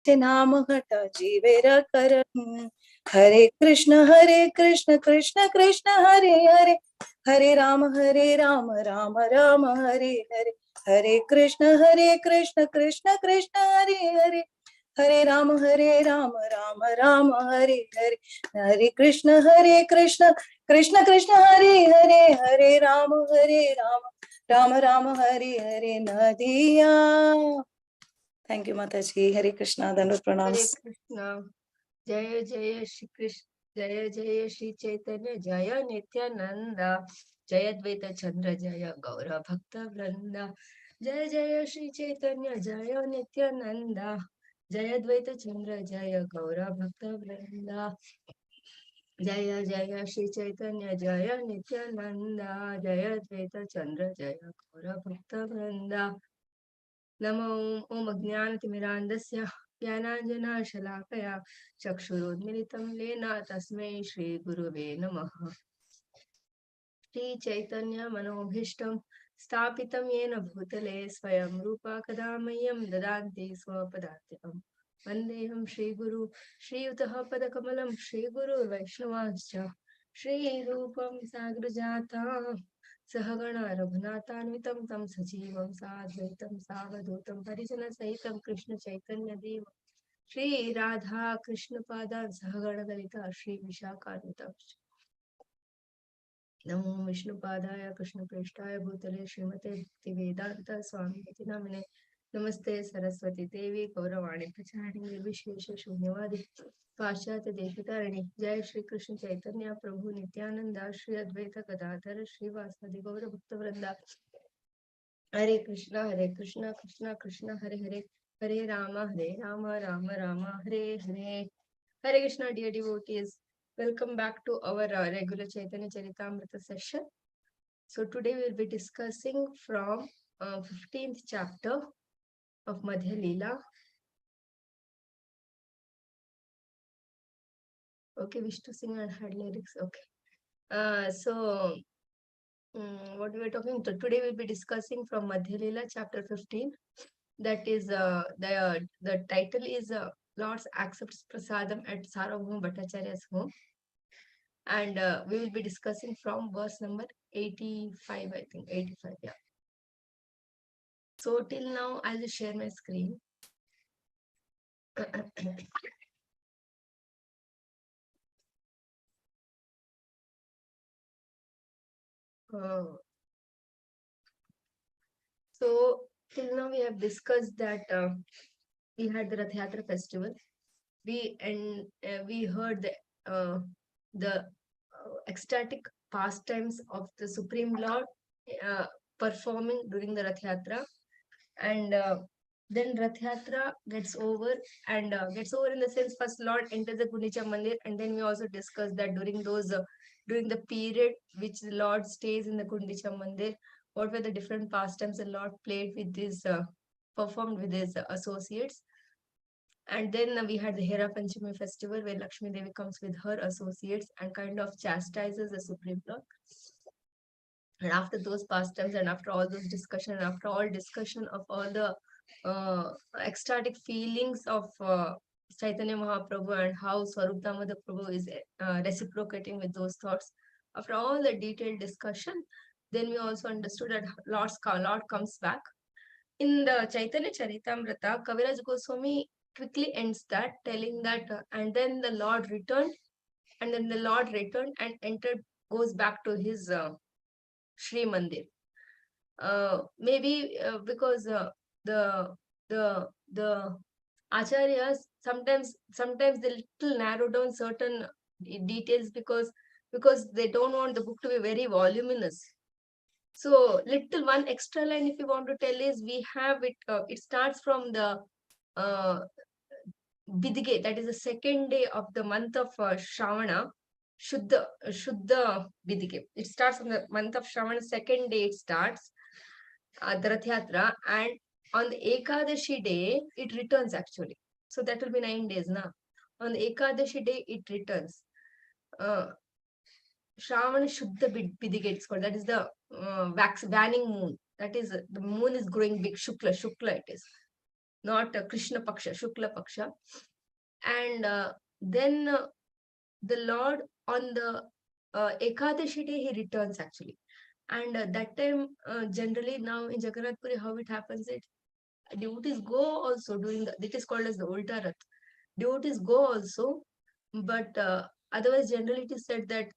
नित्य नाम घट जीवेर करण. हरे कृष्ण कृष्ण कृष्ण हरे हरे, हरे राम राम राम हरे हरे, हरे कृष्ण कृष्ण कृष्ण हरे हरे, हरे राम राम राम हरे हरे, हरे कृष्ण कृष्ण कृष्ण हरे हरे, हरे राम राम राम हरे हरे. नदिया. थैंक यू माताजी. हरे कृष्णा. दंडवत प्रणाम. हरे कृष्णा. जय जय श्री कृष्ण, जय जय श्री चैतन्य, जय नित्यानंद, जय द्वैत चंद्र, जय गौर भक्त वृंद. जय जय श्री चैतन्य, जय नित्यानंद, जय द्वैत चंद्र, जय गौर भक्त वृंद. जय जय श्री चैतन्य, जय नित्यानंद, जय द्वैत चंद्र, जय गौर भक्त वृंद. नमो ओम अज्ञानतिमिरान्धस्य ज्ञानाञ्जनशलाकया चक्षुरुन्मिलितं येन तस्मै श्रीगुरुवे नमः. श्रीचैतन्यमनोभीष्टं स्थापितं येन भूतले स्वयं रूपा कदा मह्यं ददाति स्वपदान्तिकम्. वन्देऽहं श्रीगुरु श्रीयुतः पदकमलं श्रीगुरुवैष्णवांश्च श्रीरूपं साग्रजातं सहगण रघुनाथान्वितं तं सजीवं साद्वैतं सावधूतं परिजनसहितं कृष्ण चैतन्य देव श्री राधा कृष्ण पादान् सहगण ललिता श्री विशाखान्वितं. नमो विष्णुपादाय कृष्णप्रेष्ठाय भूतले श्रीमते भक्तिवेदान्त स्वामिनिति नामिने. नमस्ते सरस्वती देवी गौरवाणी प्रचारिणे निर्विशेष शून्यवादी पाश्चात्य देशतारिणी. जय श्री कृष्ण चैतन्य प्रभु नित्यानंद श्री अद्वैत गदाधर श्रीवासादि गौर भक्त वृंदा. हरे कृष्णा कृष्णा कृष्णा हरे हरे, हरे Ram Ram Ram Hare Hare. Hare Krishna, dear devotees. Welcome back to our regular Chaitanya Charitamrita session. So today we will be discussing from 15th chapter of Madhya Lila. Okay, wish to sing and had lyrics. Okay. What we are talking to today, we'll be discussing from Madhya Lila chapter 15. That is the title is Lord's accepts prasadam at Sarvabhauma Bhattacharya's home. And we will be discussing from verse number 85, I think 85. Yeah. So till now I'll just share my screen. So till now we have discussed that we had the Rath Yatra festival. We heard the ecstatic pastimes of the Supreme Lord performing during the Rath Yatra, and then Rath Yatra gets over, and gets over in the sense first Lord enters the Gundicha Mandir, and then we also discussed that during those during the period which the Lord stays in the Gundicha Mandir, what were the different pastimes the Lord played with his performed with his associates. And then we had the Hera Panchami festival where Lakshmi Devi comes with her associates and kind of chastises the Supreme Lord. And after those pastimes and after all those discussion and after all discussion of all the ecstatic feelings of Chaitanya Mahaprabhu and how Swarup Damodar Prabhu is reciprocating with those thoughts, after all the detailed discussion, then we also understood that Lord comes back. In the Chaitanya Charitamrita, Kaviraj Goswami quickly ends that, telling that, and then the Lord returned, and then the Lord returned and entered, goes back to his Sri Mandir. Maybe because the acharyas sometimes they little narrow down certain details because they don't want the book to be very voluminous. So little one extra line if you want to tell is we have it. It starts from the Bidige, that is the second day of the month of Shravana. Shuddha Bidige. It starts from the month of Shravana, second day it starts, the Rath Yatra, and on the Ekadashi day, it returns actually. So that will be 9 days now. On the Ekadashi day, it returns. Shravana Shuddha Bidige, it's called. That is the waning moon. That is, the moon is growing big. Shukla it is. not Krishna Paksha, Shukla Paksha. And then the Lord on the Ekadashi day, he returns actually. And that time, generally now in Jagannath Puri, how it happens, it devotees go also during the, it is called as the Ulta Rath. Devotees go also, but otherwise generally it is said that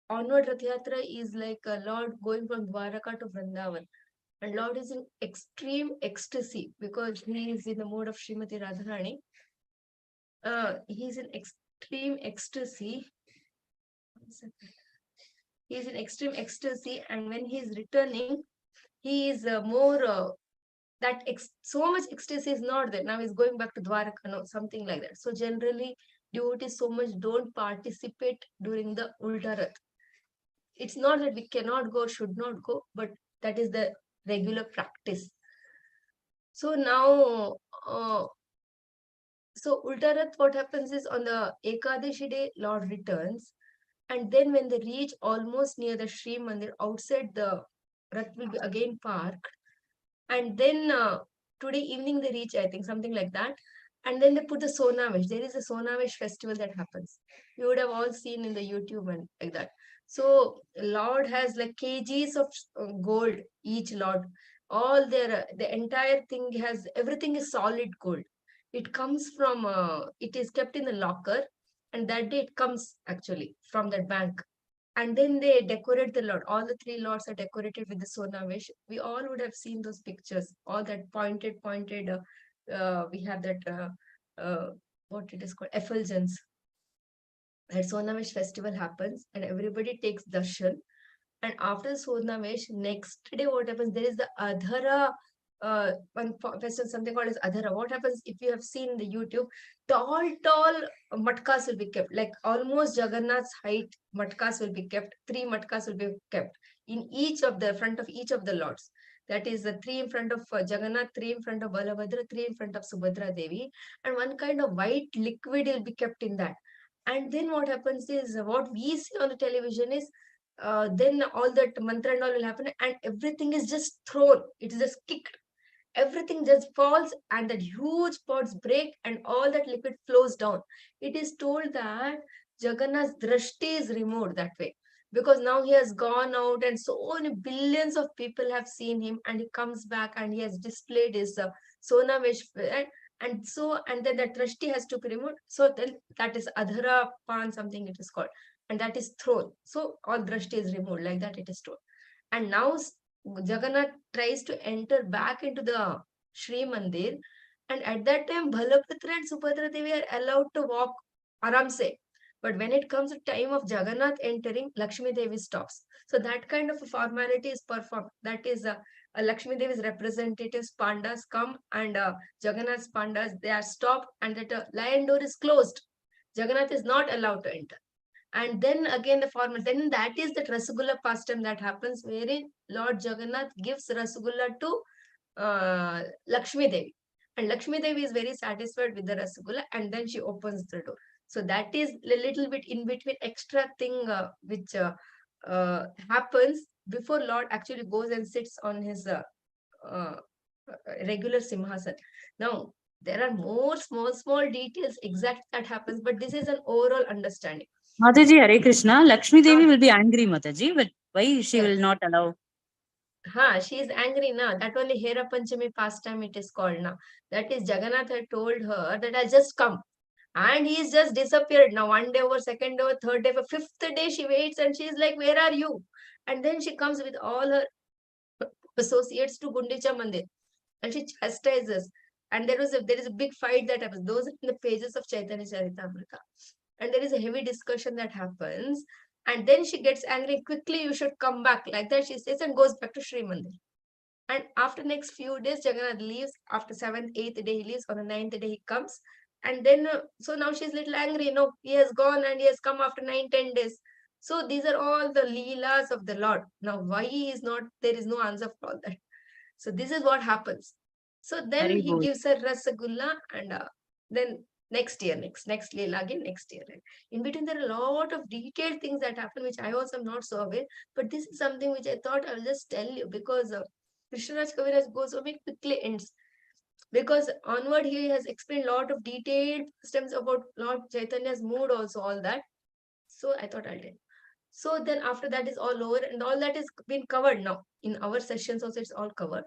onward Rath Yatra is like a Lord going from Dwaraka to Vrindavan. And Lord is in extreme ecstasy because he is in the mode of Srimati Radharani. He is in extreme ecstasy. He is in extreme ecstasy, and when he is returning, he is more so much ecstasy is not there. Now he's going back to Dwaraka, no, something like that. So generally, devotees so much don't participate during the Ulta Rath. It's not that we cannot go, should not go, but that is the regular practice. So now, so Ulta Rath, what happens is on the Ekadashi day, Lord returns. And then when they reach almost near the Sri Mandir, outside the Rath will be again parked. And then today evening they reach, I think, something like that. And then they put the Sonavesh. There is a Sonavesh festival that happens. You would have all seen in the YouTube and like that. So Lord has like kgs of gold, each Lord. All their, the entire thing has, everything is solid gold. It comes from, it is kept in the locker. And that day it comes actually from that bank. And then they decorate the Lord. All the three Lords are decorated with the Sonavesh. We all would have seen those pictures. All that pointed. We have that, what it is called, effulgence. That Sonavesh festival happens and everybody takes darshan. And after Sonavesh, next day what happens? There is the Adhara, one festival, something called as Adhara. What happens if you have seen the YouTube? Tall matkas will be kept, like almost Jagannath's height matkas will be kept. 3 matkas will be kept in each of the front of each of the lords. That is the 3 in front of Jagannath, 3 in front of Balabhadra, 3 in front of Subhadra Devi, and one kind of white liquid will be kept in that. And then what happens is, what we see on the television is, then all that mantra and all will happen, and everything is just thrown. It is just kicked. Everything just falls, and that huge pots break, and all that liquid flows down. It is told that Jagannath's drashti is removed that way, because now he has gone out, and so many billions of people have seen him, and he comes back, and he has displayed his Sonavesh, and then that drashti has to be removed. So then that is Adhara Pan, something it is called, and that is thrown. So all drashti is removed, like that it is told. And now Jagannath tries to enter back into the Sri Mandir, and at that time Balabhadra and Subhadra Devi are allowed to walk aramse. But when it comes to time of Jagannath entering, Lakshmi Devi stops. So that kind of a formality is performed. That is Lakshmi Devi's representatives, Pandas come, and Jagannath's Pandas, they are stopped, and that lion door is closed. Jagannath is not allowed to enter. And then again the formal, then that is the Rasgulla pastime that happens, wherein Lord Jagannath gives Rasgulla to Lakshmi Devi. And Lakshmi Devi is very satisfied with the Rasgulla, and then she opens the door. So that is a little bit in between extra thing which happens before Lord actually goes and sits on his regular Simhasan. Now, there are more small details exact that happens, but this is an overall understanding. Mataji, Hare Krishna. Lakshmi Devi will be angry, Mataji, but why she will not allow? She is angry now. That only Hera Panchami pastime it is called now. That is Jagannath had told her that I just come. And he's just disappeared. Now 1 day over, 2nd day over, 3rd day over, 5th day she waits and she's like, where are you? And then she comes with all her associates to Gundicha Mandir. And she chastises. And there is a big fight that happens. Those are in the pages of Chaitanya Charitamrita. And there is a heavy discussion that happens. And then she gets angry. Quickly, you should come back. Like that, she says, and goes back to Sri Mandir. And after next few days, Jagannath leaves. After 7th, 8th day, he leaves. On the 9th day, he comes. And then, so now she's a little angry. No, he has gone and he has come after 9-10 days. So these are all the Leelas of the Lord. Now, why he is not, there is no answer for all that. So this is what happens. So then he gives her Rasagulla, and then next year, next Lila again, next year. In between, there are a lot of detailed things that happen, which I also am not so aware. But this is something which I thought I will just tell you, because Krishnaraj Kaviraj Goswami quickly ends. because onward he has explained a lot of detailed stems about Lord Chaitanya's mood also, all that. So I thought I'll tell. So then after that is all over, and all that is been covered now. In our sessions also it's all covered.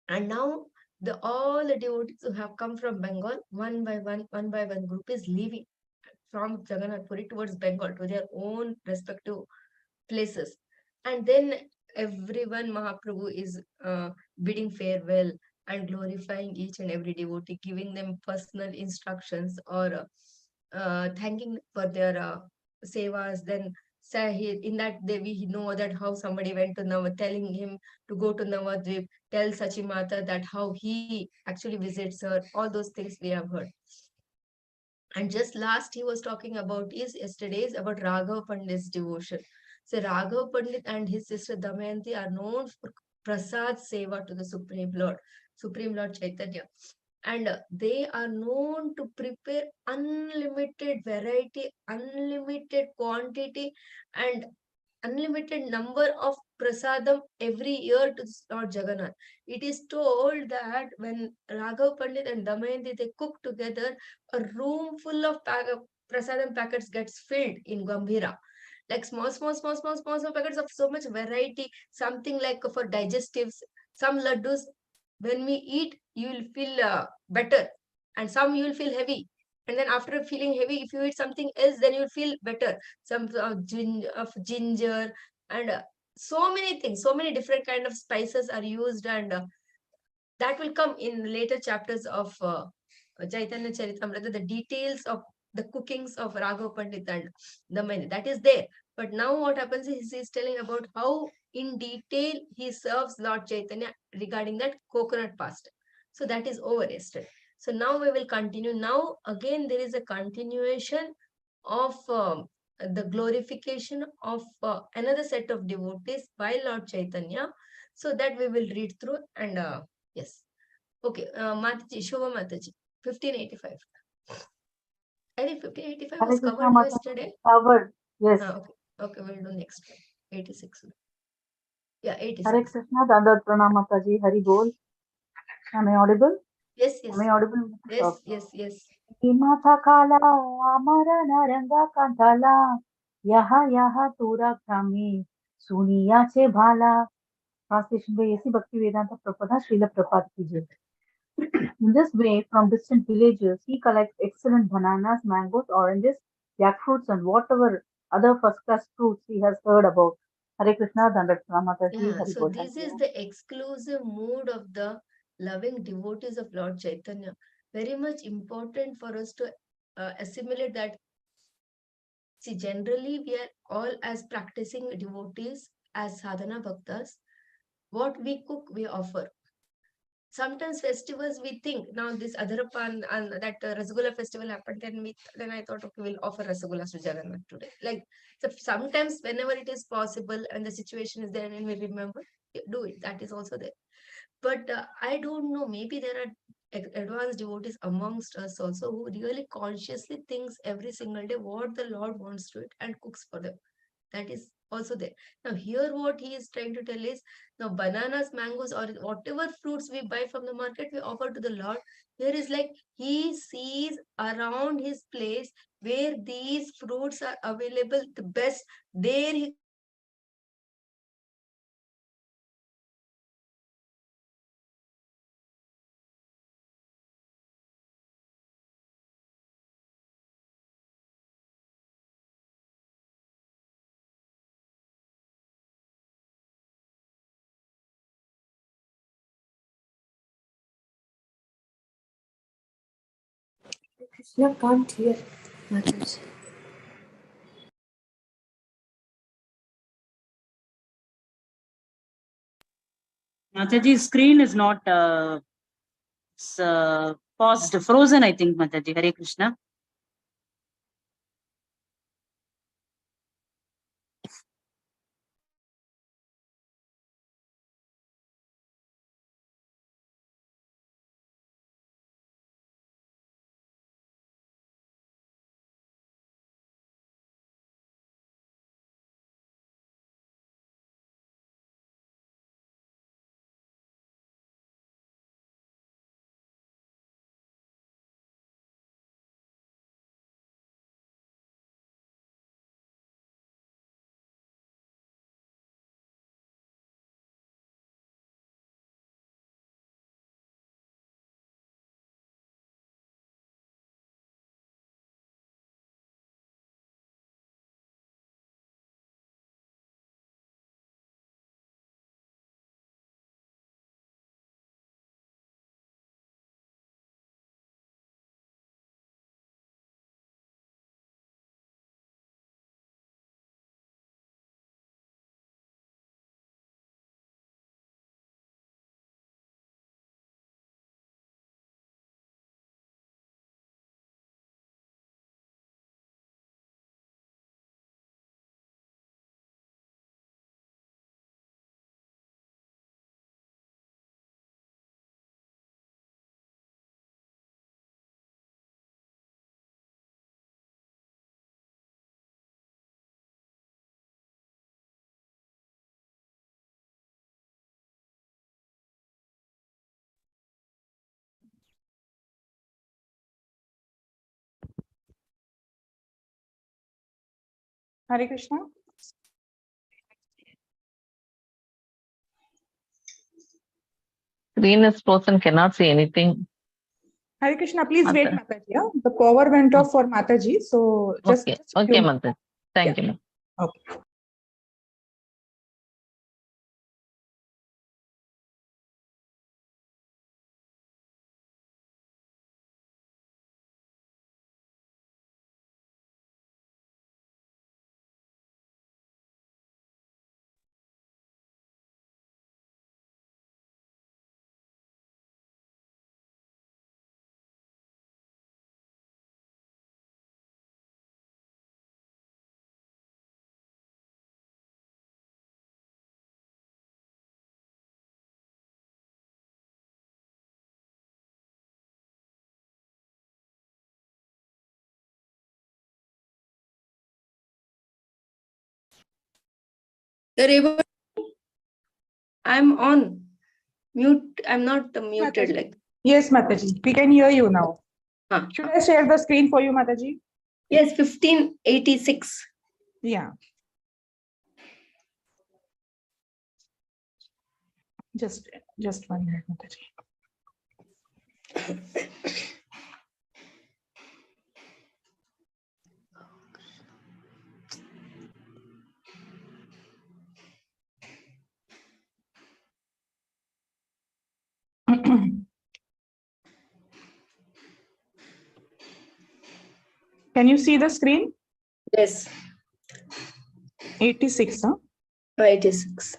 And now all the devotees who have come from Bengal, one by one group is leaving from Jagannath Puri towards Bengal to their own respective places. And then everyone Mahaprabhu is bidding farewell and glorifying each and every devotee, giving them personal instructions or thanking for their sevas. Then in that day we know that how somebody went to telling him to go to Navadvip, tell Sachimata that how he actually visits her. All those things we have heard. And just last he was talking about is yesterday's about Raghav Pandit's devotion. So Raghav Pandit and his sister Damayanti are known for prasad seva to the Supreme Lord Chaitanya. And they are known to prepare unlimited variety, unlimited quantity, and unlimited number of prasadam every year to Lord Jagannath. It is told that when Raghav Pandit and Damayanti they cook together, a room full of prasadam packets gets filled in Gambhira. Like small packets of so much variety, something like for digestives, some laddus, when we eat, you will feel better, and some you will feel heavy. And then after feeling heavy, if you eat something else, then you will feel better. Some of ginger and so many things, so many different kind of spices are used, and that will come in later chapters of Chaitanya Charitamrita, the details of the cookings of Raghav Pandit and the menu. That is there. But now what happens is he's telling about how in detail he serves Lord Chaitanya regarding that coconut pasta. So that is over yesterday. So now we will continue. Now again there is a continuation of the glorification of another set of devotees by Lord Chaitanya. So that we will read through and yes. Okay, Mataji, Shubha Mataji, 1585. I think 1585 Hare was Krishna covered Mata yesterday. covered. Yes. Okay, okay, we'll do next one. 86. Yeah, Hare 86. Krishna, Dandat Pranam Mataji, Hari Bol. Am I audible? Yes, Am I yes, audible? yes, Okay. yes, yes. Mata kala, amara naranga kantala, yaha yaha tura krami, suniya che bhala. Translation by A.C. Bhaktivedanta Prabhupada Srila Prabhupada ki jai. In this way, from distant villages, he collects excellent bananas, mangoes, oranges, jackfruits, and whatever other first-class fruits he has heard about. Hare Krishna, Dandat Mataji, Yeah, Hari so Bol. this Thank is you. the exclusive mood of the loving devotees of Lord Chaitanya. Very much important for us to assimilate that. See, generally, we are all as practicing devotees, as sadhana bhaktas. What we cook, we offer. Sometimes festivals we think now this Adharapan and that Rasgulla festival happened, then I thought okay we'll offer Rasgullas to Jagannath today. Like so sometimes whenever it is possible and the situation is there and we remember, do it. That is also there. But I don't know, maybe there are advanced devotees amongst us also who really consciously thinks every single day what the Lord wants to it and cooks for them. That is also there. Now here what he is trying to tell is, now bananas, mangoes, or whatever fruits we buy from the market, we offer to the Lord. Here is like he sees around his place where these fruits are available the best. There he Krishna can't hear Mataji. Mataji's screen is not paused, frozen, I think, Mataji. Hare Krishna. Hare Krishna. Screen is frozen, cannot see anything. Hare Krishna, please wait, Mata. Mataji. Yeah? The power went off for Mataji, so just Okay, a few okay, minutes. Mata. Thank you. Okay. You're able. I'm on mute. I'm not muted. Mataji. Like. Yes, Mataji, we can hear you now. Huh. Should I share the screen for you, Mataji? Yes, 1586. Yeah. Just 1 minute, Mataji. Can you see the screen? Yes. 86, huh? 86.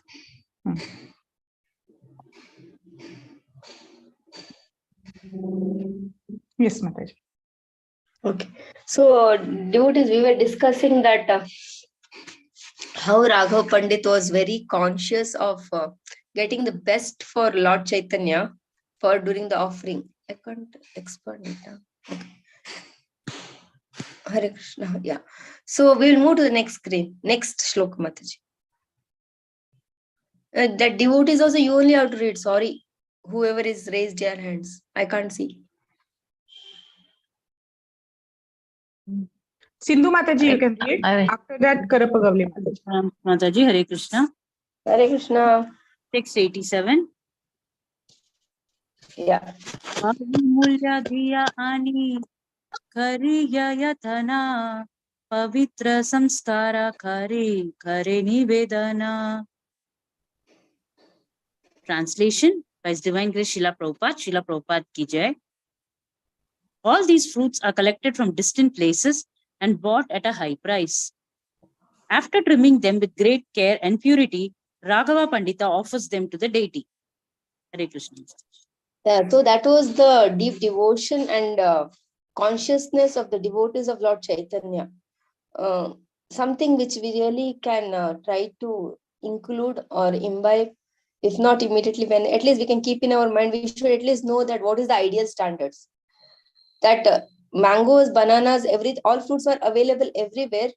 Yes, Mataji. Okay. So, devotees, we were discussing that how Raghav Pandit was very conscious of getting the best for Lord Chaitanya for during the offering. I can't expand it. Okay. Hare Krishna. Yeah. So we'll move to the next screen. Next shloka, Mataji. That devotees also you only have to read. Sorry, whoever is raised their hands. I can't see. Sindhu Mataji, you can read. After that, Karapagavli Mataji. Mataji, Hare Krishna. Hare Krishna. 687. Yeah. Mulya dhiya ani kariya yatana pavitra samskara kare kare nivedana. Translation by His Divine Grace Srila Prabhupada ki jai. All these fruits are collected from distant places and bought at a high price. After trimming them with great care and purity, Raghava Pandita offers them to the deity. Hare Krishna. Yeah, so that was the deep devotion and consciousness of the devotees of Lord Chaitanya. Something which we really can try to include or imbibe, if not immediately, when at least we can keep in our mind, we should at least know that what is the ideal standards. That mangoes, bananas, all fruits are available everywhere,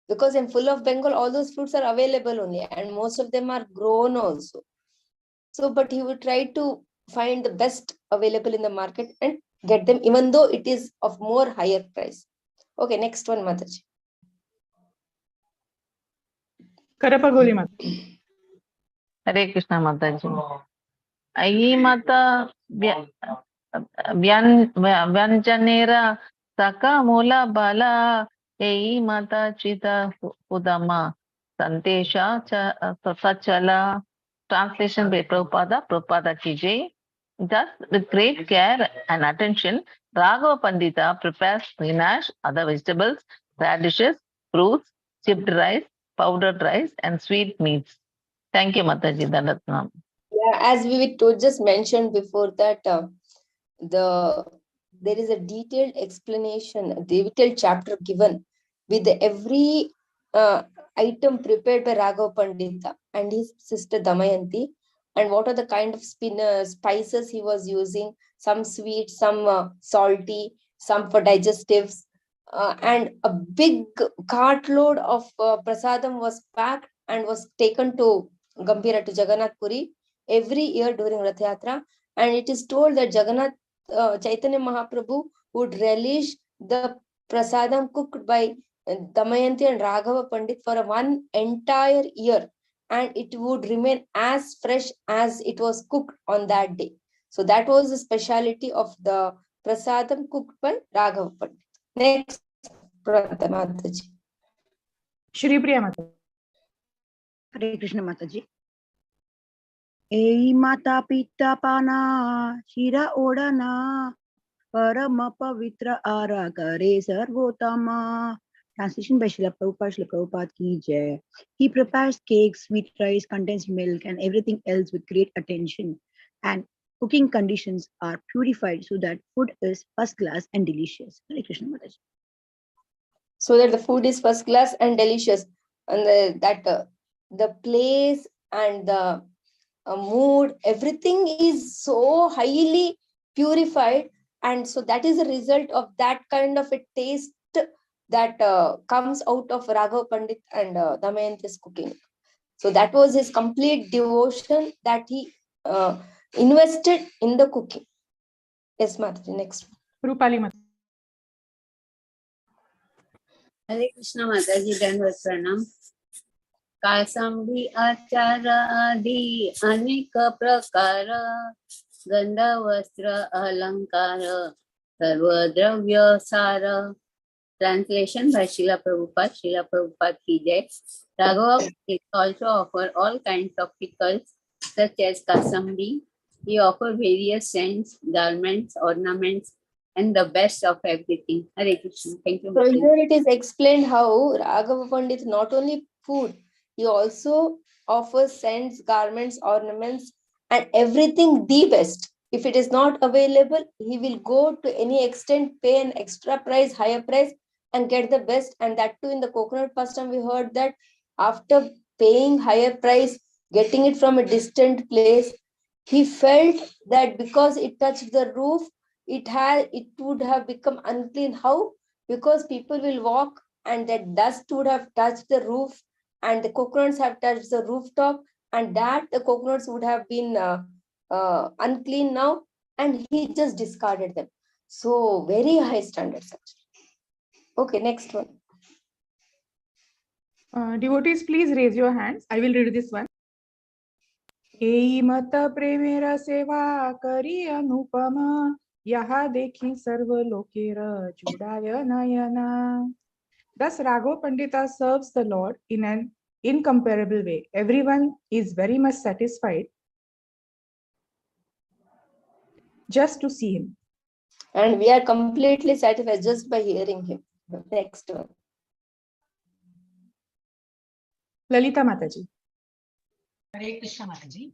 because in full of Bengal, all those fruits are available only, and most of them are grown also. So, but he would try to find the best available in the market and get them, even though it is of more higher price. Okay, next one, Mataji. Karapagavli Mataji. Hare Krishna, Mataji. Ayi Mata Vyanjanera Saka Mula Bala Ayi Mata Chita Udama Santesha Sachala. Translation by Prabhupada ki jai. Thus, with great care and attention, Raghava Pandita prepares spinach, other vegetables, radishes, fruits, chipped rice, powdered rice, and sweet meats. Thank you, Mataji. Dandatnam. Yeah, as we just mentioned before that there is a detailed explanation, a detailed chapter given with every item prepared by Raghav Pandita and his sister Damayanti, and what are the kind of spices he was using, some sweet, some salty, some for digestives, and a big cartload of prasadam was packed and was taken to Gambhira, to Jagannath Puri every year during Rath Yatra. And it is told that Chaitanya Mahaprabhu would relish the prasadam cooked by Damayanti and Raghava Pandit for one entire year, and it would remain as fresh as it was cooked on that day. So that was the speciality of the prasadam cooked by Raghava Pandit. Next, Mataji. Shri Priya Mataji. Hare Krishna Mataji. Ei mata pita pana shira odana parama pavitra ara kare sarvotama. Translation by Srila Prabhupada. Srila Prabhupada ki jai. He prepares cakes, sweet rice, condensed milk, and everything else with great attention. And cooking conditions are purified so that food is first class and delicious. Hare Krishna Mataji. So that the food is first class and delicious, and the place and the mood, everything is so highly purified, and so that is the result of that kind of a taste that comes out of Raghav Pandit and Damayanti's cooking. So that was his complete devotion that he invested in the cooking. Yes, Mataji, next. Rupali Mataji. Hare Krishna Mataji, Dandavat Pranam. कासंभी आचार आदि अनेक प्रकार गंध वस्त्र अलंकार सर्वद्रव्य सार. Translation by Srila Prabhupada. Srila Prabhupada ki jai. Raghava also offer all kinds of pickles such as kasambi. He offer various scents, garments, ornaments, and the best of everything. Hare Krishna. Thank you. So here it is explained how Raghava Pandit not only food, he also offers scents, garments, ornaments, and everything the best. If it is not available, he will go to any extent, pay an extra price, higher price, and get the best. And that too in the coconut pastam, we heard that after paying higher price, getting it from a distant place, he felt that because it touched the roof, it would have become unclean. How? Because people will walk and that dust would have touched the roof, and the coconuts have touched the rooftop, and that the coconuts would have been unclean now, and he just discarded them. So very high standards actually. Okay, next one. Devotees, please raise your hands. I will read this one. Ei mata premera seva kari anupama yaha dekhi sarva lokera judaya nayana. Thus, Raghav Pandita serves the Lord in an incomparable way. Everyone is very much satisfied just to see him. And we are completely satisfied just by hearing him. Next one. Lalita Mataji. Hare Krishna Mataji.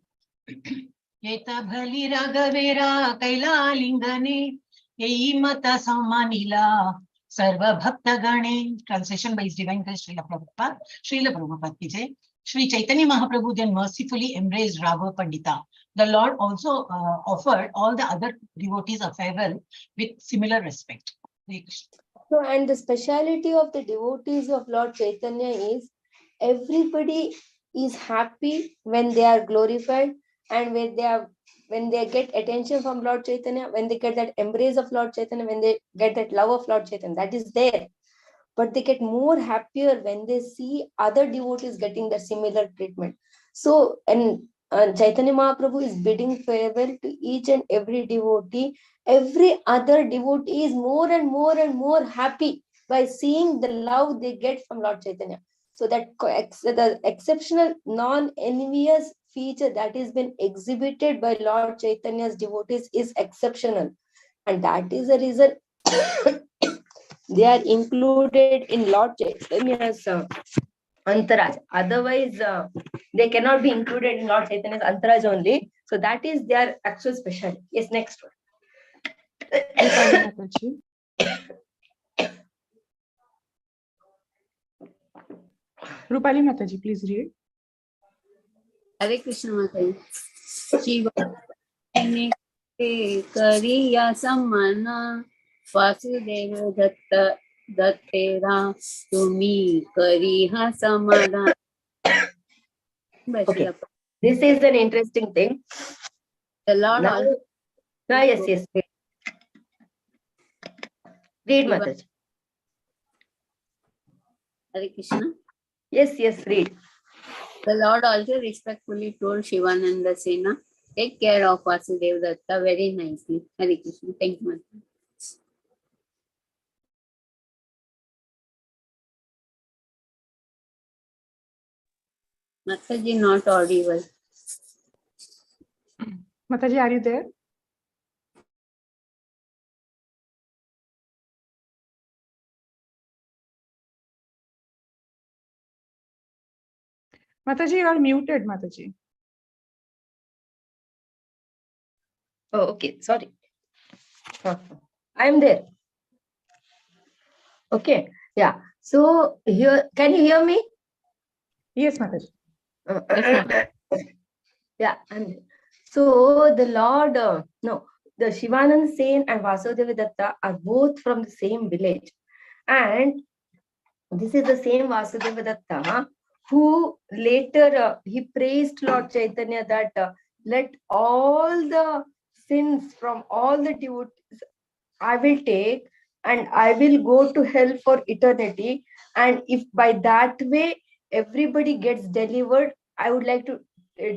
Yeta bhali ragavera kaila lingane yei mata samanila sarva bhakta gane. Translation by His Divine Grace Srila Prabhupada. Srila Prabhupada ki jai. Shri Chaitanya Mahaprabhu then mercifully embraced Raghav Pandita. The Lord also offered all the other devotees a farewell with similar respect. So, and the speciality of the devotees of Lord Chaitanya is everybody is happy when they are glorified, and when they get attention from Lord Chaitanya, when they get that embrace of Lord Chaitanya, when they get that love of Lord Chaitanya, that is there. But they get more happier when they see other devotees getting the similar treatment. So, and Chaitanya Mahaprabhu is bidding farewell to each and every devotee. Every other devotee is more and more and more happy by seeing the love they get from Lord Chaitanya. So that the exceptional non-envious feature that has been exhibited by Lord Chaitanya's devotees is exceptional. And that is the reason they are included in Lord Chaitanya's Antaraj. Otherwise, they cannot be included in Lord Chaitanya's Antaraj only. So that is their actual specialty. Yes, next one. Rupali Mataji, please read. Hare Krishna Mataji. Shiva ne kariya samana Vasudeva datta dattera tumi kariha samadhan. Okay. This is an interesting thing. The Lord also. Yes. Read, Mataji. Hare Krishna. Yes, yes, read. The Lord also respectfully told Shivananda Sena, take care of Vasudev Datta very nicely. Hare Krishna. Thank you, Mataji. Mataji not audible. Mataji, are you there? Mataji, you are muted, Mataji. Oh, okay, sorry. I am there. Okay, yeah. So here, can you hear me? Yes, Mataji. Yeah, and so the Lord, no, the Shivanand Sen and Vasudeva Datta are both from the same village. And this is the same Vasudeva Datta who later he praised Lord Chaitanya that let all the sins from all the devotees I will take and I will go to hell for eternity. And if by that way everybody gets delivered, I would like to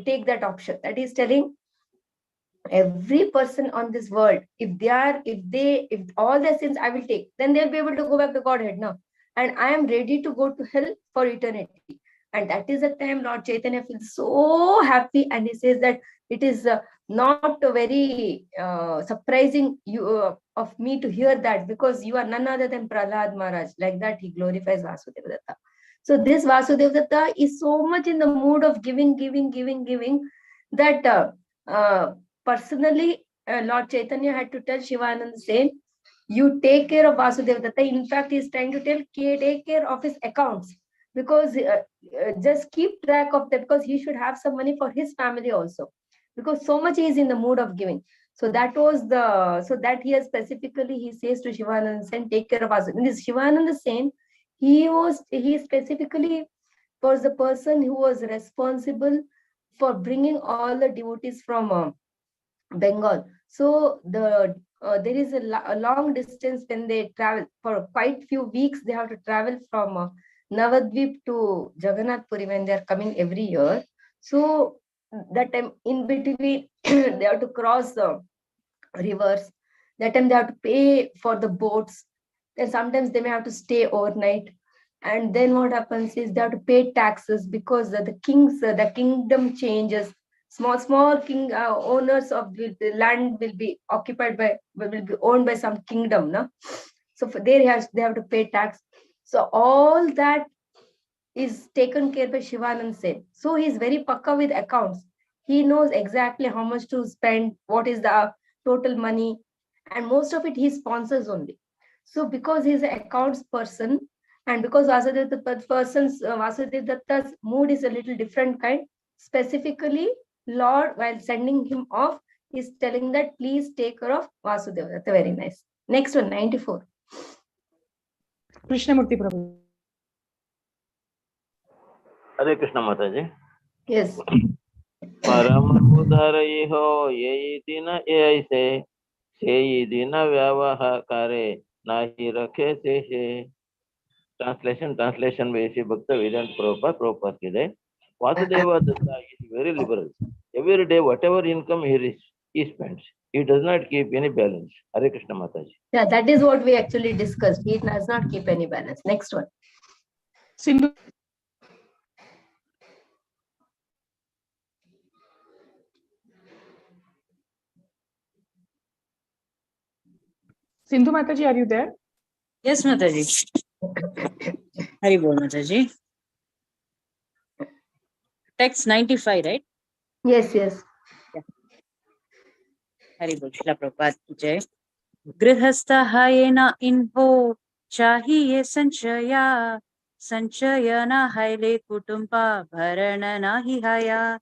take that option. That is telling every person on this world, if all their sins I will take, then they'll be able to go back to Godhead now. And I am ready to go to hell for eternity. And that is the time Lord Chaitanya feels so happy, and he says that it is not very surprising of me to hear that, because you are none other than Prahlad Maharaj. Like that, he glorifies Vasudeva Datta. So this Vasudeva Datta is so much in the mood of giving that personally, Lord Chaitanya had to tell Shivananda Sen, you take care of Vasudeva Datta. In fact, he is trying to take care of his accounts, because just keep track of that, because he should have some money for his family also, because so much he is in the mood of giving. So that that here specifically he says to Shivananda Sen, take care of Vasudeva. This Shivananda Sen, he specifically was the person who was responsible for bringing all the devotees from Bengal. So there is a long distance when they travel for quite few weeks. They have to travel from Navadvip to Jagannath Puri when they are coming every year. So that time in between they have to cross the rivers. That time they have to pay for the boats. Then sometimes they may have to stay overnight. And then what happens is they have to pay taxes, because the kingdom changes. Small king owners of the land will be owned by some kingdom, no? So they have to pay tax. So all that is taken care by Shivanand Sen. So he is very pakka with accounts. He knows exactly how much to spend, what is the total money, and most of it he sponsors only. So because he is an accounts person, and because Vasudeva Datta's mood is a little different kind, specifically Lord, while sending him off, is telling that please take care of Vasudeva Datta. Very nice. Next one, 94. Krishnamurti Prabhu. Hare Krishna Mataji. Yes. परम उदार हो ये दिन ऐसे से दिन व्यवहार करे नाही रखे से translation by Bhakta Vedanta Prabhupada ki jai. Vasudeva Datta is very liberal. Every day whatever income he spends, he does not keep any balance. Hare Krishna Mataji. Yeah, that is what we actually discussed. He does not keep any balance. Next one. Sindhu. Sindhu Mataji, are you there? Yes, Mataji. Hari Bol, Mataji. Text 95, right? Yes. Yeah. Hari Bol, Srila Prabhupada ki jai. Grihastha hayena inho chahiye sanchaya na haile kutumba bharana nahi haya.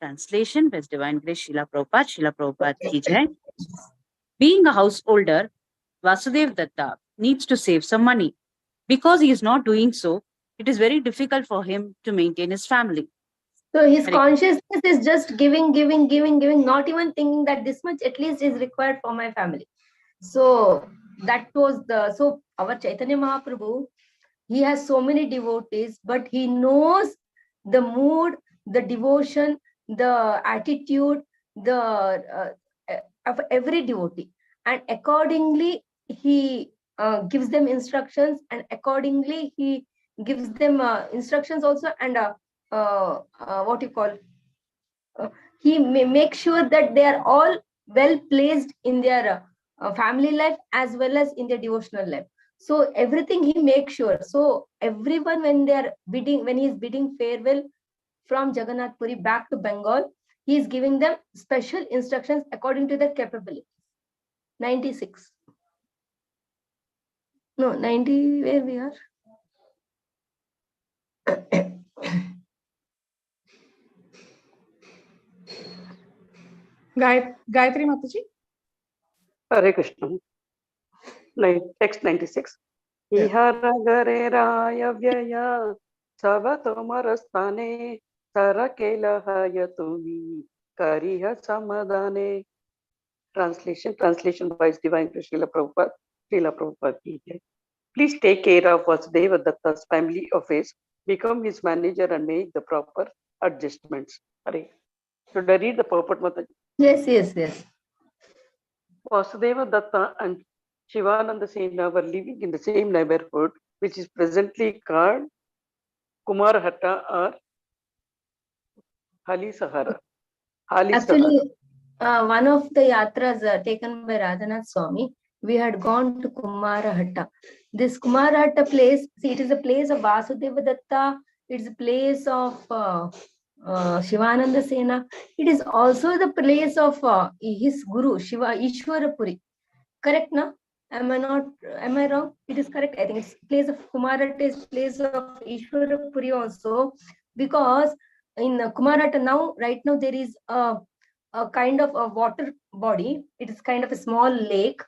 Translation by His Divine Grace Srila Prabhupada ki jai. Being a householder, Vasudeva Datta needs to save some money. Because he is not doing so, it is very difficult for him to maintain his family. So his consciousness is just giving, not even thinking that this much at least is required for my family. So that was so our Chaitanya Mahaprabhu, he has so many devotees, but he knows the mood, the devotion, the attitude, of every devotee, and accordingly he gives them instructions, and accordingly he gives them instructions also, and what you call, he may make sure that they are all well placed in their family life as well as in their devotional life. So everything he makes sure. So everyone, when they are bidding, when he is bidding farewell from Jagannath Puri back to Bengal, he is giving them special instructions according to their capability. 96. No, 90, where we are? Gayatri Mataji. Hare Krishna. Text 96. Ihara gare raya vyaya savatomara sarakela hayatumi kariha samadane. Translation by His Divine Srila Prabhupada. Srila Prabhupada ki jai. Please take care of Vasudeva Datta's family affairs, become his manager and make the proper adjustments. Hare. Should I read the purport, Mataji? Yes. Vasudeva Datta and Shivananda Sena were living in the same neighborhood, which is presently called Kumarhatta or Halisahara. Actually, one of the yatras taken by Radhanath Swami, we had gone to Kumarahatta. This Kumarahatta place, see, it is a place of Vasudeva Datta, it's a place of Shivananda Sena. It is also the place of his guru, Shiva Ishwarapuri. Correct, na? Am I wrong? It is correct. I think it's place of Kumarahatta is place of Ishwarapuri also, because in Kumarahatta now, right now, there is a kind of a water body. It is kind of a small lake.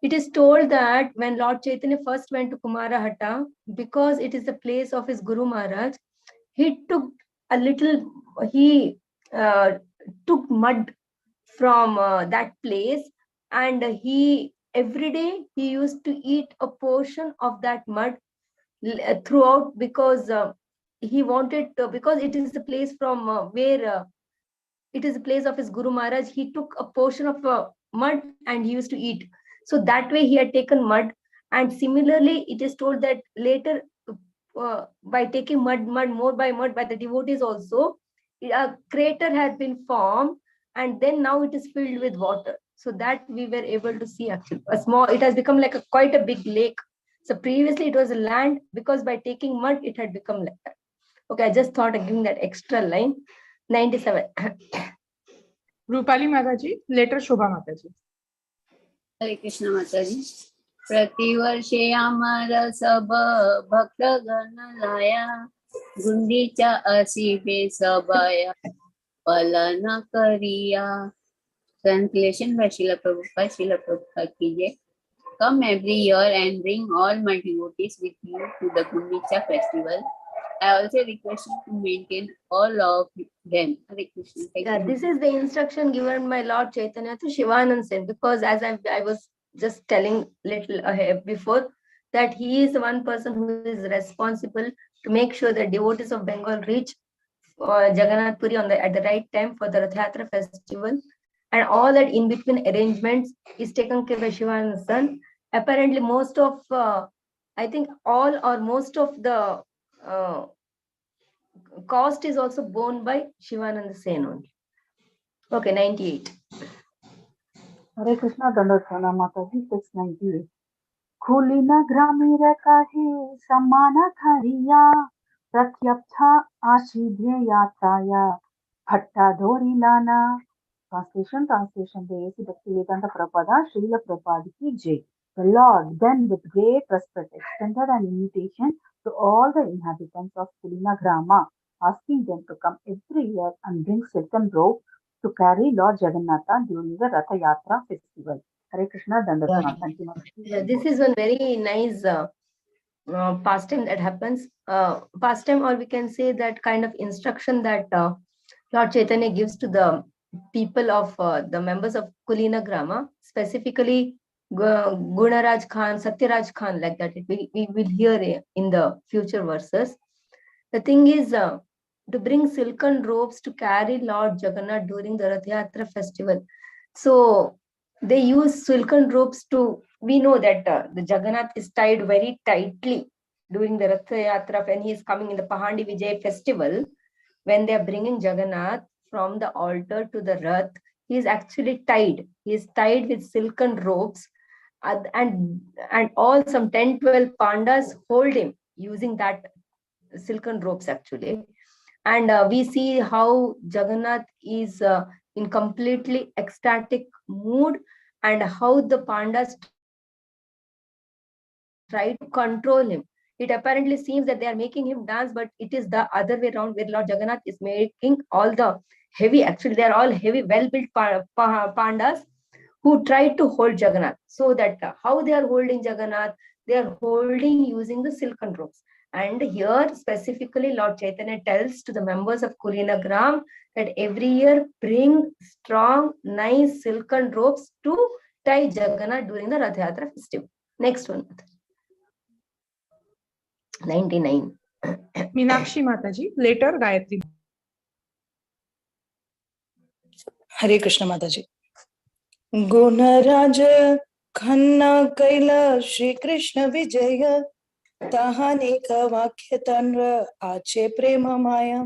It is told that when Lord Chaitanya first went to Kumarahatta, because it is the place of his Guru Maharaj, he took took mud from that place, and every day he used to eat a portion of that mud throughout, because he wanted because it is the place from where it is the place of his Guru Maharaj. He took a portion of mud and he used to eat. So that way he had taken mud. And similarly, it is told that later, by taking mud more by the devotees also, a crater had been formed, and then now it is filled with water. So that we were able to see actually it has become like quite a big lake. So previously it was a land, because by taking mud, it had become like that. Okay, I just thought of giving that extra line. 97. Rupali Mataji, later Shobha Mataji. हरे कृष्ण माता जी। प्रतिवर्षे आमर सब भक्त गण लाया गुंडीचा असीबे सबाया पालन करिया। Translation by Srila Prabhupada ki jai. Come every year and bring all my devotees with you to the Gundicha festival. I also request you to maintain all of them. Hare Krishna. Yeah, this is the instruction given by Lord Chaitanya to Shivananda Sen, because as I was just telling little ahead before, that he is one person who is responsible to make sure that devotees of Bengal reach Jagannath Puri at the right time for the Rath Yatra festival, and all that in between arrangements is taken care by Shivananda Sen. Apparently, most of I think all or most of the cost is also borne by Shivananda Sen only. Okay, 98. Hare Krishna Dandasana Mataji, text 98. Khulina gramira kahe samana thariya pratyaptha ashidhya yatraya bhatta dhori lana. Translation by A.C. Bhaktivedanta Prabhupada, Srila Prabhupada ki jai. The Lord then with great respect extended an invitation to all the inhabitants of Kulina Grama, asking them to come every year and bring silken rope to carry Lord Jagannatha during the Ratha Yatra festival. Hare Krishna Dandasana. Thank you. Yeah, this is one very nice pastime that happens. Pastime, or we can say that kind of instruction that Lord Chaitanya gives to the people of the members of Kulina Grama, specifically Gunaraj Khan, Satyaraj Khan, like that. We will hear in the future verses. The thing is to bring silken robes to carry Lord Jagannath during the Rath Yatra festival. So they use silken robes to, we know that the Jagannath is tied very tightly during the Rath Yatra when he is coming in the Pahandi Vijay festival. When they are bringing Jagannath from the altar to the Rath, he is actually tied. He is tied with silken ropes, and all some 10-12 pandas hold him using that silken ropes actually. And we see how Jagannath is in completely ecstatic mood, and how the pandas try to control him. It apparently seems that they are making him dance, but it is the other way around, where Lord Jagannath is making all the heavy, actually they are all heavy, well-built pandas who try to hold Jagannath. So that how they are holding Jagannath, they are holding using the silken ropes. And here specifically Lord Chaitanya tells to the members of Kulina Gram that every year bring strong, nice silken ropes to tie Jagannath during the Rath Yatra festival. Next one. 99. Meenakshi Mataji, later Gayatri. Hare Krishna Mataji. Gunaraj Khanna Kaila Shri Krishna Vijaya Tahaneka Vakyatanra Ache Prema Maya.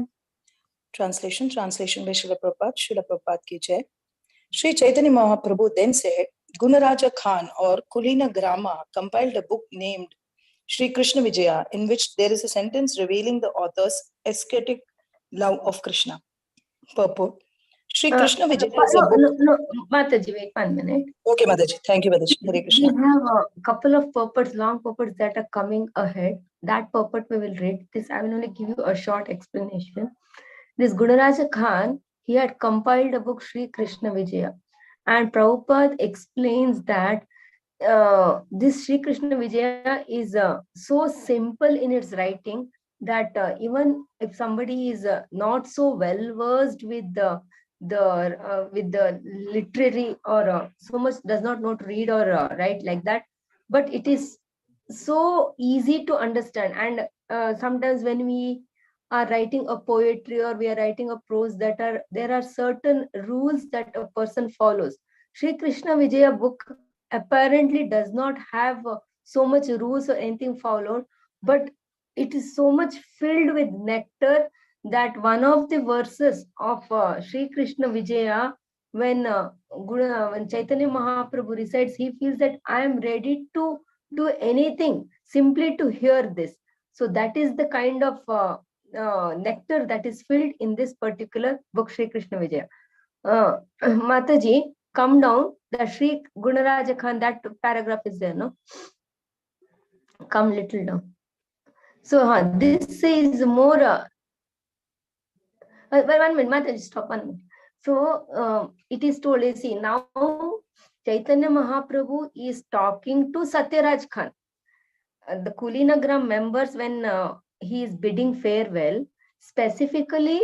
Translation by Srila Prabhupada ki jai. Sri Chaitanya Mahaprabhu then said, Gunaraja Khan or Kulina Grama compiled a book named Shri Krishna Vijaya, in which there is a sentence revealing the author's ascetic love of Krishna. Purport. Shri Krishna Vijaya is a book. No, Mataji, wait 1 minute. Okay, Mataji. Thank you, Mataji. Hare Krishna. We have a couple of purports, long purports that are coming ahead. That purport we will read. This I will only give you a short explanation. This Gunaraja Khan, he had compiled a book, Shri Krishna Vijaya. And Prabhupada explains that this Sri Krishna Vijaya is so simple in its writing that even if somebody is not so well versed with the literary, or so much does not know to read or write like that, but it is so easy to understand. And sometimes when we are writing a poetry or we are writing a prose, there are certain rules that a person follows. Sri Krishna Vijaya book apparently does not have so much rules or anything followed, but it is so much filled with nectar that one of the verses of Sri Krishna Vijaya, when Chaitanya Mahaprabhu recites, he feels that I am ready to do anything simply to hear this. So that is the kind of nectar that is filled in this particular book, Sri Krishna Vijaya. Mataji, come down. The Sri Gunaraja Khan, that paragraph is there, no? Come little down. So this is more. 1 minute, Mataji, stop 1 minute. So it is told, you see, now Chaitanya Mahaprabhu is talking to Satyaraj Khan. The Kulinagram members, when he is bidding farewell, specifically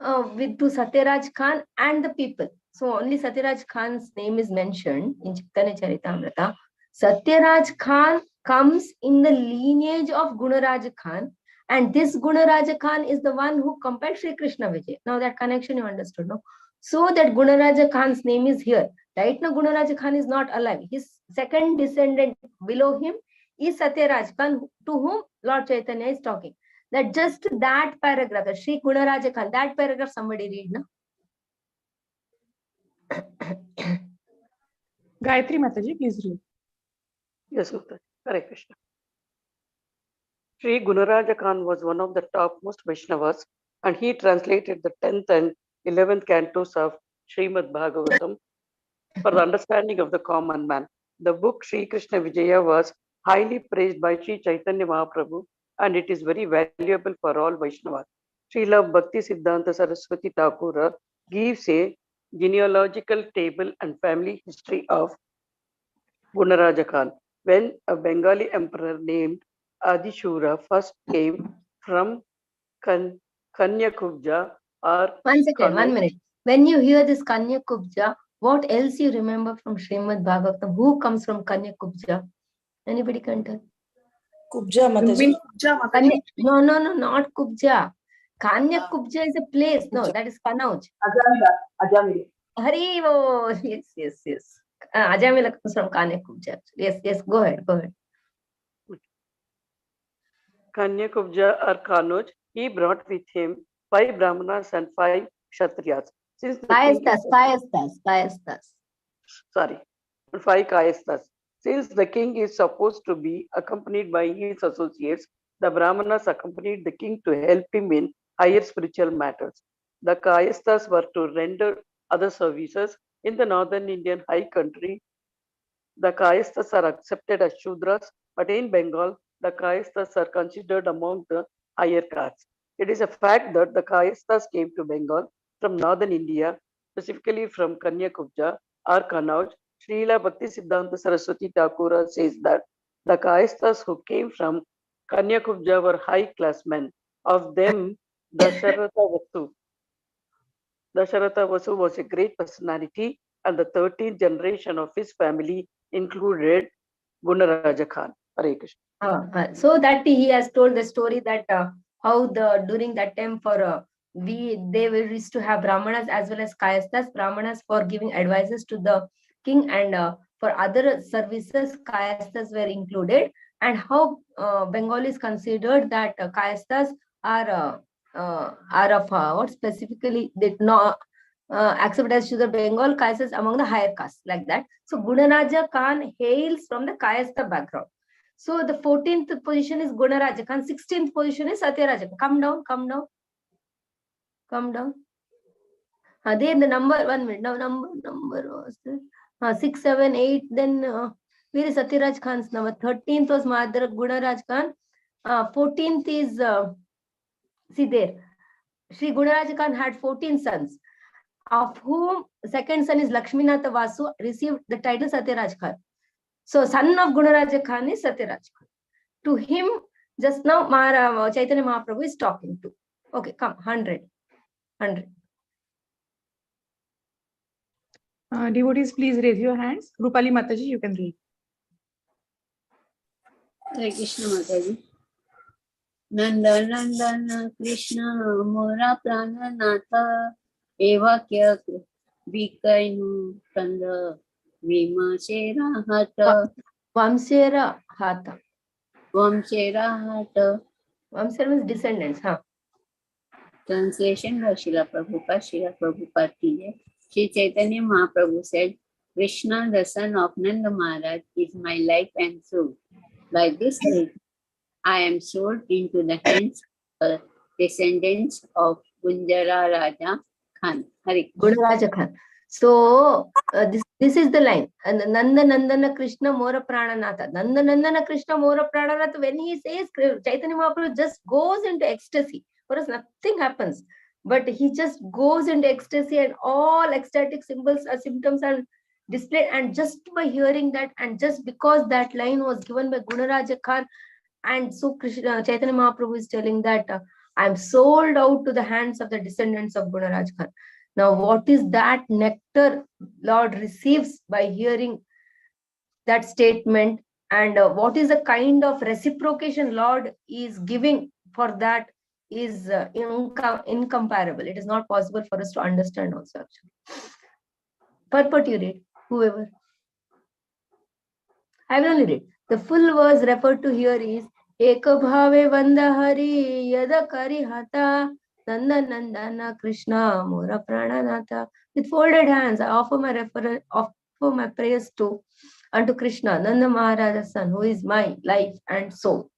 to Satyaraj Khan and the people. So only Satyaraj Khan's name is mentioned in Chaitanya Charitamrita. Satyaraj Khan comes in the lineage of Gunaraja Khan, and this Gunaraja Khan is the one who compiled Sri Krishna Vijay. Now that connection you understood, no? So that Gunaraja Khan's name is here. Right now Gunaraja Khan is not alive. His second descendant below him is Satyaraj Khan, to whom Lord Chaitanya is talking. That just that paragraph, the Sri Gunaraja Khan, that paragraph somebody read, no? Gayatri Mataji, please read. Yes, Mataji. Hare Krishna. Sri Gunaraja Khan was one of the topmost Vaishnavas, and he translated the 10th and 11th cantos of Srimad Bhagavatam for the understanding of the common man. The book Sri Krishna Vijaya was highly praised by Sri Chaitanya Mahaprabhu, and it is very valuable for all Vaishnavas. Srila Bhakti Siddhanta Saraswati Thakura gives a genealogical table and family history of Gunaraja Khan. When a Bengali emperor named Adishura first came from Kanyakubja or 1 second, 1 minute. When you hear this Kanyakubja, What else you remember from Srimad Bhagavatam? Who comes from Kanya Kubja? Anybody can tell? Kubja Mataji. No, not Kubja. Kanya Kubja is a place. No, that is Kanauj. Ajamila. Hari yes. Ajamila comes from Kanya Kubja. Yes, go ahead. Kanya Kubja or Kanuj, he brought with him 5 Brahmanas and 5 Kshatriyas. Since the Kayastas. Sorry, 5 Kayastas. Since the king is supposed to be accompanied by his associates, the Brahmanas accompanied the king to help him in higher spiritual matters. The Kayastas were to render other services. In the northern Indian high country, the Kayastas are accepted as Shudras, but in Bengal, the Kayastas are considered among the higher castes. It is a fact that the Kayastas came to Bengal from northern India, specifically from Kanyakubja or Kanauj. Srila Bhakti Siddhanta Saraswati Thakura says that the Kayastas who came from Kanyakubja were high class men. Of them, Dasharatha Vasu was a great personality, and the 13th generation of his family included Gunaraja Khan. Hare Krishna. So that he has told the story that how during that time they used to have Brahmanas as well as Kayastas. Brahmanas for giving advices to the king, and for other services Kayastas were included, and how Bengalis considered that Kayastas are of what specifically did not accepted as Shudra Bengal Kayastas among the higher castes, like that. So Gunaraja Khan hails from the Kayasta background. So the 14th position is Gunaraja Khan, 16th position is Satyaraja. Come down. Then the number 1 minute. Now number was 6, 7, 8. Then where is Satyaraj Khan's number? 13th was Madhya Gunaraj Khan. 14th is see there. Sri Gunaraj Khan had 14 sons, of whom second son is Lakshminatha Vasu, received the title Satyaraj Khan. So son of Gunaraja Khan is Satyaraj Khan. To him, just now Chaitanya Mahaprabhu is talking to. Okay, come, 100. Devotees, please raise your hands. Rupali Mataji, you can read. Hare Krishna Mataji. Nanda Krishna Mora Prananatha Evakya Vikainu Kanda Vimashera Hata Vamsera Hata. Vamshera means descendants. Translation by Srila Prabhupada ki jai. Shri Chaitanya Mahaprabhu said, Krishna, the son of Nanda Maharaj, is my life and soul. By this reason, I am sold into the hands of descendants of Gunjara Raja Khan. Gunaraja Khan. So this is the line. And Nandana Krishna Mora Prananatha. Nandana Krishna Mora Prananatha. When he says, Chaitanya Mahaprabhu just goes into ecstasy. For us, nothing happens. But he just goes into ecstasy, and all ecstatic symptoms are displayed. And just by hearing that, and just because that line was given by Gunaraja Khan, and so Chaitanya Mahaprabhu is telling that I am sold out to the hands of the descendants of Gunaraj Khan. Now, what is that nectar Lord receives by hearing that statement, and what is the kind of reciprocation Lord is giving for that is incomparable. It is not possible for us to understand also, actually. Purport you read, whoever. I will only read. The full verse referred to here is Eka bhave vanda hari yada kari hata Nandana Krishna Mora Prananatha. With folded hands, I offer my prayers unto Krishna, Nanda Maharaja's son, who is my life and soul.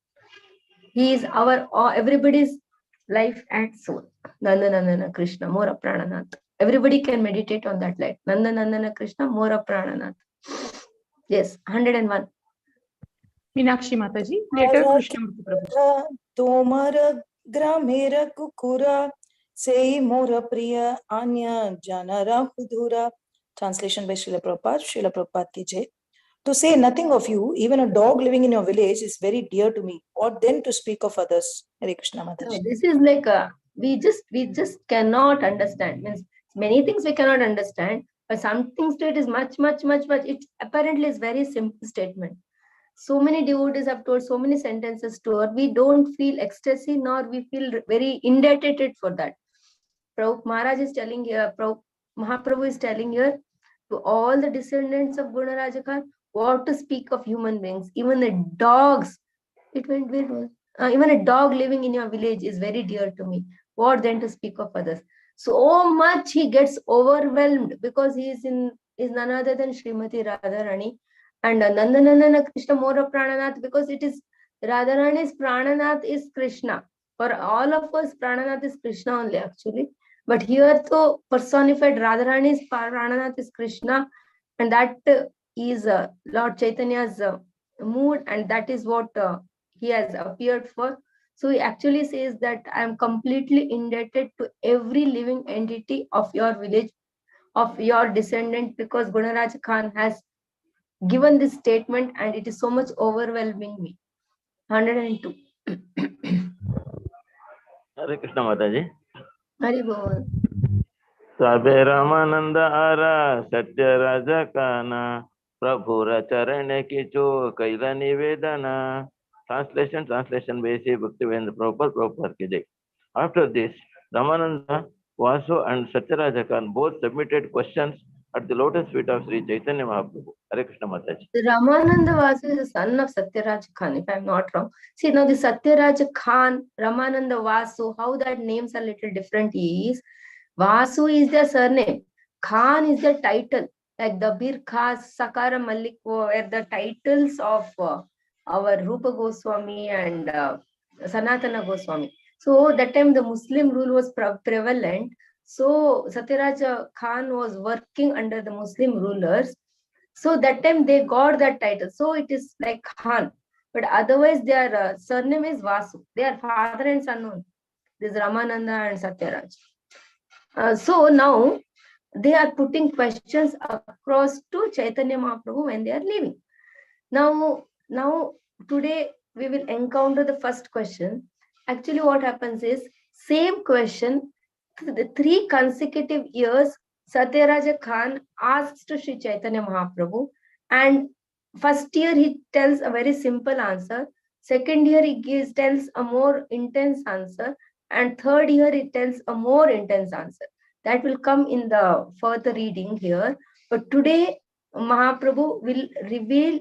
He is everybody's life and soul. Nandana Krishna Mora Prananatha. Everybody can meditate on that line. Nandana Krishna Mora Prananatha. Yes, 101. Meenakshi Mataji, later Krishnamurti Prabhu. Tomara Gramera Kukura Sei Mora Priya Anya Janara Hudura. Translation by Srila Prabhupada ki jai. To say nothing of you, even a dog living in your village is very dear to me. What then to speak of others? Hare Krishna Mataji. No, this is like we just cannot understand. Means many things we cannot understand, But some things to it is much. It apparently is very simple statement. So many devotees have told so many sentences to her. We don't feel ecstasy, nor we feel very indebted for that. Prabhupada Maharaj is telling here, Mahaprabhu is telling here to all the descendants of Gunaraja Khan, what to speak of human beings, even the dogs. Even a dog living in your village is very dear to me. What then to speak of others? So much he gets overwhelmed because he is none other than Srimati Radharani and Nandanandana Krishna Mora Prananath, because it is Radharani's Prananath is Krishna. For all of us, Prananath is Krishna only actually. But here, so personified Radharani's Prananath is Krishna, and that is Lord Chaitanya's mood, and that is what he has appeared for. So he actually says that I am completely indebted to every living entity of your village, of your descendant, because Gunaraj Khan has given this statement and it is so much overwhelming me. 102. Hare Krishna Mataji. Hari Bol. Sabe Ramananda Ara Satya Raja Kana Prabhura Charane Kicho Kaila Nivedana. Translation by Bhaktivinoda Prabhupada ki jai. After this, Ramananda, Vasu and Satyaraja Khan both submitted questions at the lotus feet of Sri Chaitanya Mahaprabhu. Hare Krishna Mataji. Ramananda Vasu is the son of Satyaraj Khan, if I'm not wrong. See, now the Satyaraj Khan, Ramananda Vasu, how that names are little different is, Vasu is their surname, Khan is their title, like the Bir Khas, Sakara Malik were the titles of our Rupa Goswami and Sanatana Goswami. So that time the Muslim rule was prevalent. So Satyaraj Khan was working under the Muslim rulers. So that time they got that title. So it is like Khan. But otherwise their surname is Vasu. They are father and son only. This is Ramananda and Satyaraj. So now they are putting questions across to Chaitanya Mahaprabhu when they are leaving. Now today we will encounter the first question. Actually what happens is, same question, the 3 consecutive years Satyaraja Khan asks to Sri Chaitanya Mahaprabhu, and first year he tells a very simple answer, second year he tells a more intense answer, and third year he tells a more intense answer. That will come in the further reading here. But today Mahaprabhu will reveal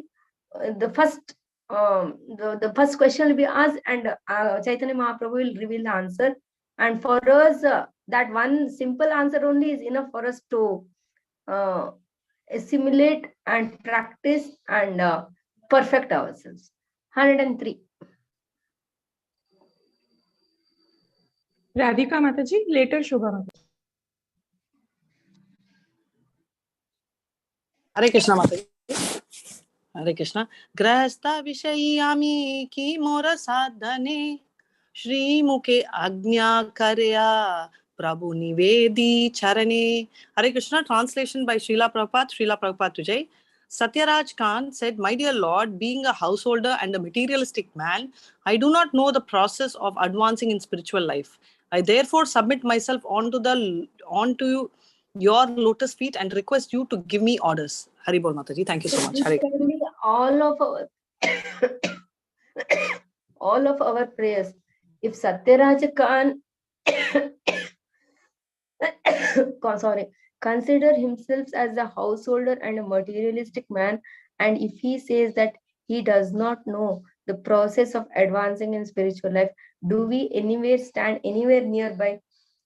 the first the first question will be asked, and Chaitanya Mahaprabhu will reveal the answer. And for us, that one simple answer only is enough for us to assimilate and practice and perfect ourselves. 103. Radhika Mataji, later Shubha Mataji. Hare Krishna Mataji. Hare Krishna. Grasta Vishayami ki mora sadhane Shri Mukhe Agnya Karya Prabhu Nivedi Charane. Hare Krishna. Translation by Srila Prabhupada Tujai. Satyaraj Khan said, "My dear Lord, being a householder and a materialistic man, I do not know the process of advancing in spiritual life. I therefore submit myself onto your lotus feet and request you to give me orders." Hari Bol Mataji. Thank you so much. Hare. All of our prayers. If Satyaraj Khan consider himself as a householder and a materialistic man, and if he says that he does not know the process of advancing in spiritual life, do we anywhere stand anywhere nearby?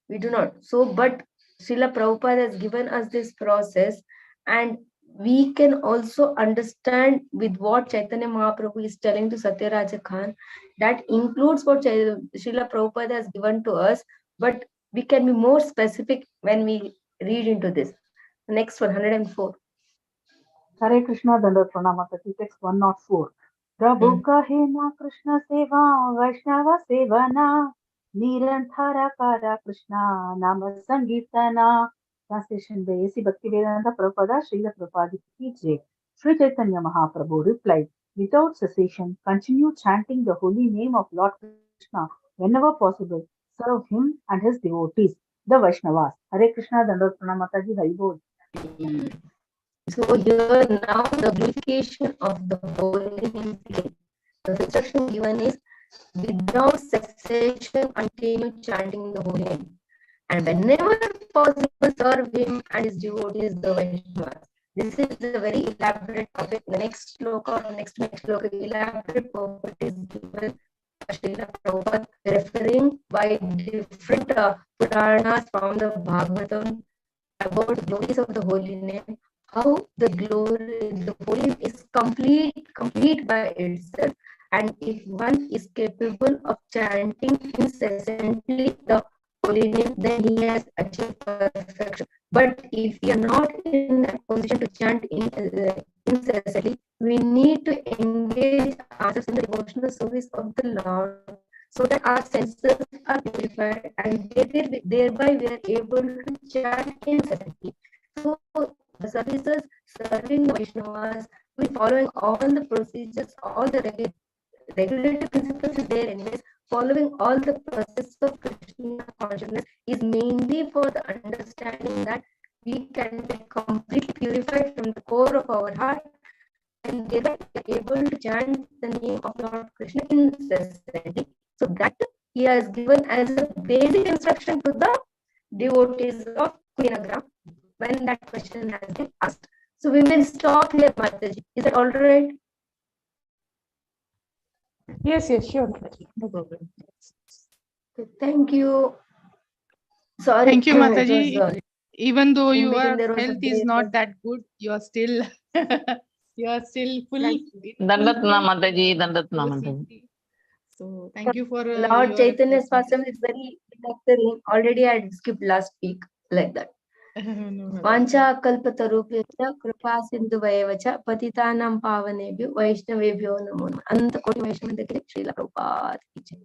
We do not. So, but Srila Prabhupada has given us this process, and we can also understand with what Chaitanya Mahaprabhu is telling to Satyaraja Khan. That includes what Srila Prabhupada has given to us, but we can be more specific when we read into this. The next one, 104. Hare Krishna Dandot Pranamataji, text 104. Prabhu kahe na Krishna seva, Vaishnava sevana, Nirantara kara Krishna, Nama Sankirtana. Translation by A.C. Bhaktivedanta Prabhupada, Srila Prabhupada ki jai. Sri Chaitanya Mahaprabhu replied, without cessation, continue chanting the holy name of Lord Krishna whenever possible. Serve him and his devotees, the Vaishnavas. Hare Krishna Dandot Pranamataji, Hari Bol. So here now the glorification of the holy name begins. The instruction given is without cessation continue chanting the holy name. And whenever possible, serve him and his devotees, the Vaishnavas. This is a very elaborate topic. The next sloka, next sloka, elaborate purport is given by Srila Prabhupada, referring by different Puranas from the Bhagavatam about the glories of the holy name, how the holy name is complete by itself, and if one is capable of chanting incessantly the holy name, then he has achieved perfection. But if we are not in a position to chant incessantly, we need to engage ourselves in the devotional service of the Lord, so that our senses are purified and thereby we are able to chant incessantly. So the services serving the Vaishnavas, we following all the procedures, all the regulative principles is there anyways. Following all the process of Krishna consciousness is mainly for the understanding that we can be completely purified from the core of our heart, and thereby we are able to chant the name of Lord Krishna incessantly. So that he has given as a basic instruction to the devotees of Kuinagram when that question has been asked. So we will stop here, Mataji. Is that all right? Yes, sure, Mataji. No problem. Okay, thank you. Sorry. Thank you, it Mataji. was, Even though in your between there was a health is break. not that good, you are still you are still full. Dandatna Mataji, Dandatna Mataji. So thank you for Lord your Chaitanya's efforts. fashion is very necessary. Already I had skipped last week like that. No, Vancha kalpatarupyascha kripa sindhuvayeva cha patitanam pavanebhyo vaishnavebhyo namo namaha. Ananta koti Vaishnava Srila Prabhupada ki jai.